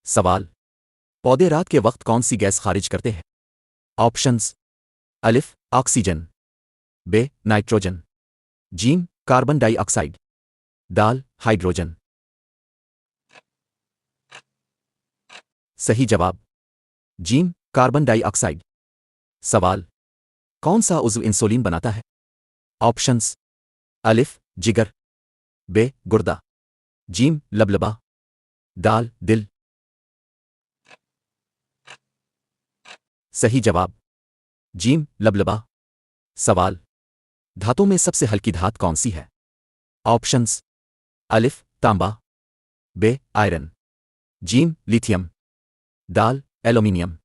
सवाल। पौधे रात के वक्त कौन सी गैस खारिज करते हैं? ऑप्शंस। अलिफ ऑक्सीजन, बे नाइट्रोजन, जीम कार्बन डाइऑक्साइड, दाल हाइड्रोजन। सही जवाब जीम कार्बन डाइऑक्साइड। सवाल। कौन सा उज़्व इंसुलिन बनाता है? ऑप्शंस। अलिफ जिगर, बे गुर्दा, जीम लबलबा, दाल दिल। सही जवाब जीम लबलबा। सवाल। धातों में सबसे हल्की धात कौन सी है? ऑप्शंस। अलिफ तांबा, बे आयरन, जीम लिथियम, दाल एल्यूमिनियम।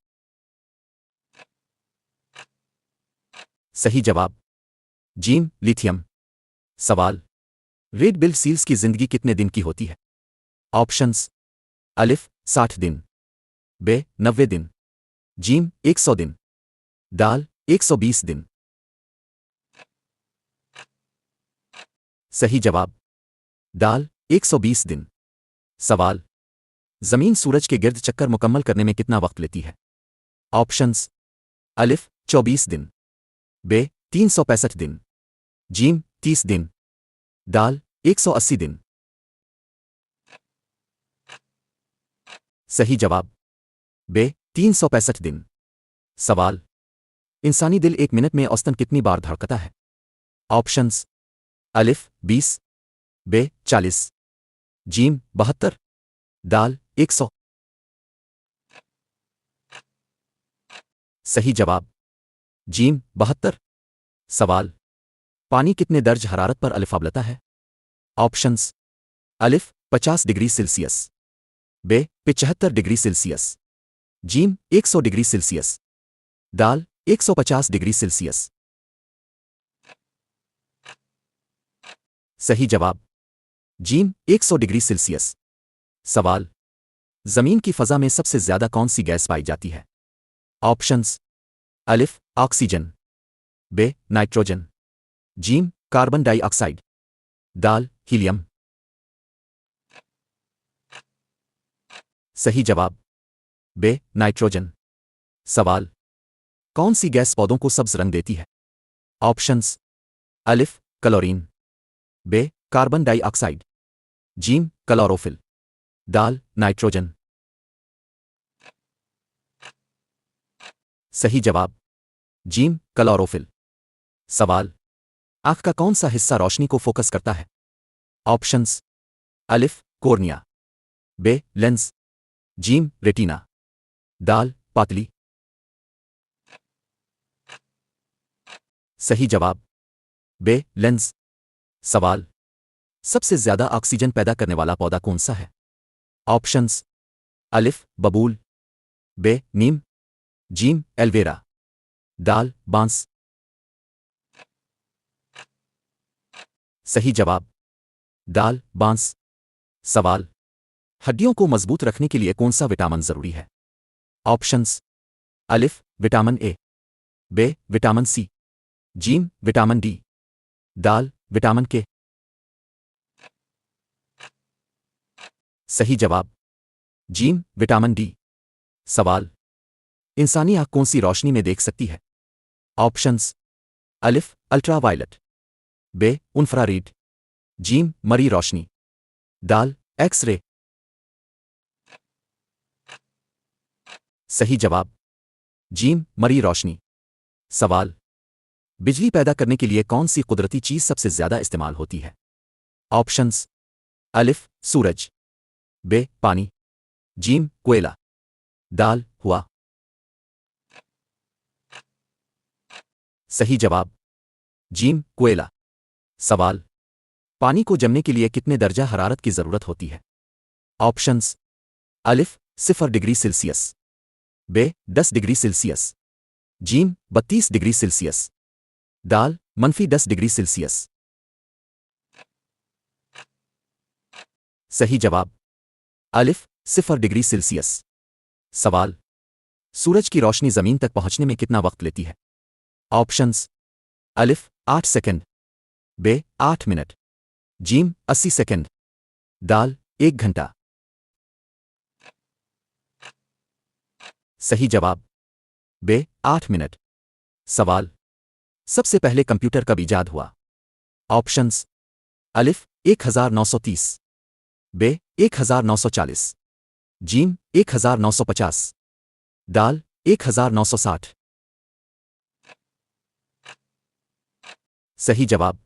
सही जवाब जीम लिथियम। सवाल। रेड बिल सील्स की जिंदगी कितने दिन की होती है? ऑप्शंस। अलिफ 60 दिन, बे 90 दिन, जीम 100 दिन, दाल 120 दिन। सही जवाब दाल 120 दिन। सवाल। जमीन सूरज के गिर्द चक्कर मुकम्मल करने में कितना वक्त लेती है? ऑप्शंस। अलिफ 24 दिन, बे 365 दिन, जीम 30 दिन, दाल 180 दिन। सही जवाब बे 365 दिन। सवाल। इंसानी दिल एक मिनट में औसतन कितनी बार धड़कता है? ऑप्शंस। अलिफ 20, बे 40, जीम 72, दाल 100। सही जवाब जीम 72। सवाल। पानी कितने दर्ज हरारत पर अलिफ उबलता है? ऑप्शंस। अलिफ 50 डिग्री सेल्सियस, बे 75 डिग्री सेल्सियस, जीम 100 डिग्री सेल्सियस, दाल 150 डिग्री सेल्सियस। सही जवाब जीम 100 डिग्री सेल्सियस। सवाल। जमीन की फजा में सबसे ज्यादा कौन सी गैस पाई जाती है? ऑप्शंस। अलिफ ऑक्सीजन, बे नाइट्रोजन, जीम कार्बन डाइऑक्साइड, दाल हीलियम। सही जवाब बे नाइट्रोजन। सवाल। कौन सी गैस पौधों को सब्ज रंग देती है? ऑप्शंस। अलिफ क्लोरीन, बे कार्बन डाइऑक्साइड, जीम क्लोरोफिल, दाल नाइट्रोजन। सही जवाब जीम क्लोरोफिल। सवाल। आंख का कौन सा हिस्सा रोशनी को फोकस करता है? ऑप्शंस। अलिफ कोर्निया, बे लेंस, जीम रेटिना, दाल पातली। सही जवाब बे लेंस। सवाल। सबसे ज्यादा ऑक्सीजन पैदा करने वाला पौधा कौन सा है? ऑप्शंस। अलिफ बबूल, बे नीम, जीम एल्वेरा, दाल बांस। सही जवाब दाल बांस। सवाल। हड्डियों को मजबूत रखने के लिए कौन सा विटामिन जरूरी है? ऑप्शंस। अलिफ विटामिन ए, बे विटामिन सी, जीम विटामिन डी, दाल विटामिन के। सही जवाब जीम विटामिन डी। सवाल। इंसानी आंख कौन सी रोशनी में देख सकती है? ऑप्शंस। अलिफ अल्ट्रावायलेट, बे इंफ्रारेड, जीम मरी रोशनी, दाल एक्स रे। सही जवाब जीम मरी रोशनी। सवाल। बिजली पैदा करने के लिए कौन सी कुदरती चीज सबसे ज्यादा इस्तेमाल होती है? ऑप्शंस। अलिफ सूरज, बे पानी, जीम कोयला, दाल हुआ। सही जवाब जीम कोयला। सवाल। पानी को जमने के लिए कितने दर्जा हरारत की जरूरत होती है? ऑप्शंस। अलिफ 0 डिग्री सेल्सियस, बे 10 डिग्री सेल्सियस, जीम 32 डिग्री सेल्सियस, दाल -10 डिग्री सेल्सियस। सही जवाब अलिफ 0 डिग्री सेल्सियस। सवाल। सूरज की रोशनी जमीन तक पहुंचने में कितना वक्त लेती है? ऑप्शंस। अलिफ 8 सेकंड, बे 8 मिनट, जीम 80 सेकंड, दाल 1 घंटा। सही जवाब बे 8 मिनट। सवाल सबसे पहले कंप्यूटर कब इजाद हुआ? ऑप्शंस अलिफ 1930, बे 1940, जीम 1950, दाल 1960। सही जवाब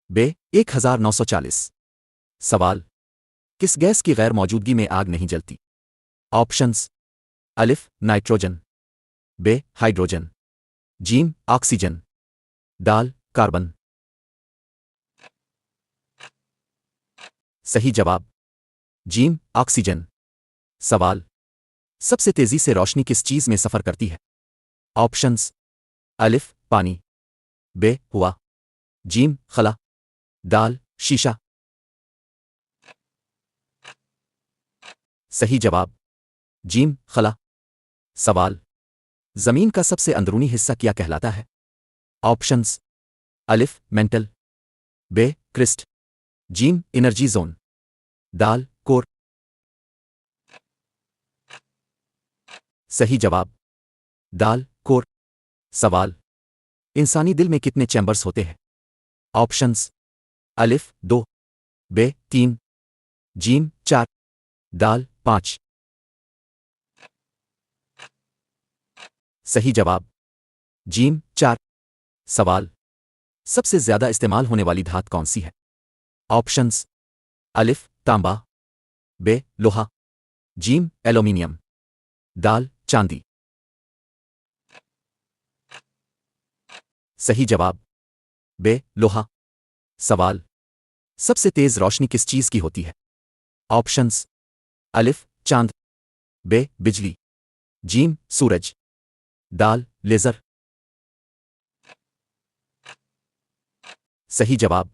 बे 1940। सवाल किस गैस की गैर मौजूदगी में आग नहीं जलती? ऑप्शंस अलिफ नाइट्रोजन, बे हाइड्रोजन, जीम ऑक्सीजन, दाल कार्बन। सही जवाब जीम ऑक्सीजन। सवाल सबसे तेजी से रोशनी किस चीज में सफर करती है? ऑप्शंस अलिफ पानी, बे हुआ, जीम खला, दाल शीशा। सही जवाब जीम खला। सवाल जमीन का सबसे अंदरूनी हिस्सा क्या कहलाता है? ऑप्शंस अलिफ मेंटल, बे क्रिस्ट, जीम एनर्जी जोन, दाल कोर। सही जवाब दाल कोर। सवाल इंसानी दिल में कितने चैम्बर्स होते हैं? ऑप्शंस अलिफ 2, बे 3, जीम 4, दाल 5। सही जवाब जीम 4। सवाल सबसे ज्यादा इस्तेमाल होने वाली धात कौन सी है? ऑप्शंस अलिफ तांबा, बे लोहा, जीम एल्यूमीनियम, दाल चांदी। सही जवाब बे लोहा। सवाल सबसे तेज रोशनी किस चीज की होती है? ऑप्शंस अलिफ चांद, बे बिजली, जीम सूरज, दाल लेजर। सही जवाब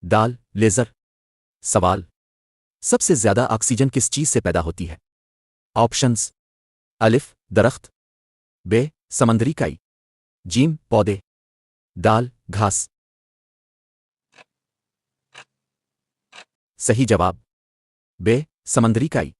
दाल लेजर। सवाल सबसे ज्यादा ऑक्सीजन किस चीज से पैदा होती है? ऑप्शंस अलिफ दरख्त, बे समंदरी काई, जीम पौधे, दाल घास। सही जवाब बे समंदरी काई।